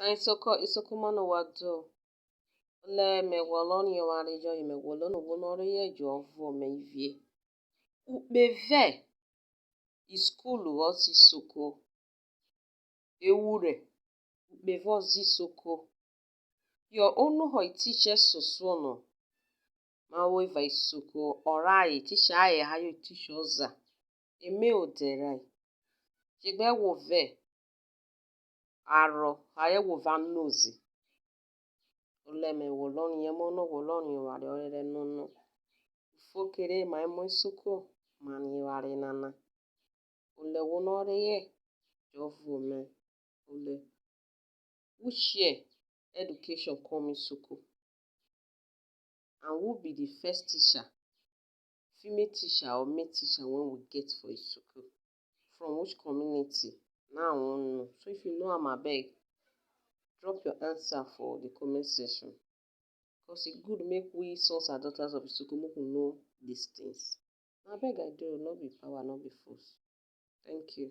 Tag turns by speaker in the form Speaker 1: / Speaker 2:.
Speaker 1: Isoko mano wado. Le me wolon yo marijo me wolon wonore ye jovo me vie. Ubeve iskulu osi Isoko. Ewure. Ubeve osi Isoko. Yo onu hoi teacher sosono. Ma weva Isoko. Orai teacher aye hayo teacher oza. Eme oderai. Jigbe wo ve. Aro haye wo van nozi. Oleme wolon yemono wolon yeware orere nono. Ufokere ma emo Isoko mani yeware nana. Ole wonore ye jovu me. Ole. Ushie education come Isoko. And who be the first teacher? Female teacher or male teacher when we get for Isoko? From which community? Now I won't know. So if you know I'm abeg, drop your answer for the comment section. Because it's good make we sons and daughters of Isoko make we know these things. I beg I do, not be power, not be force. Thank you.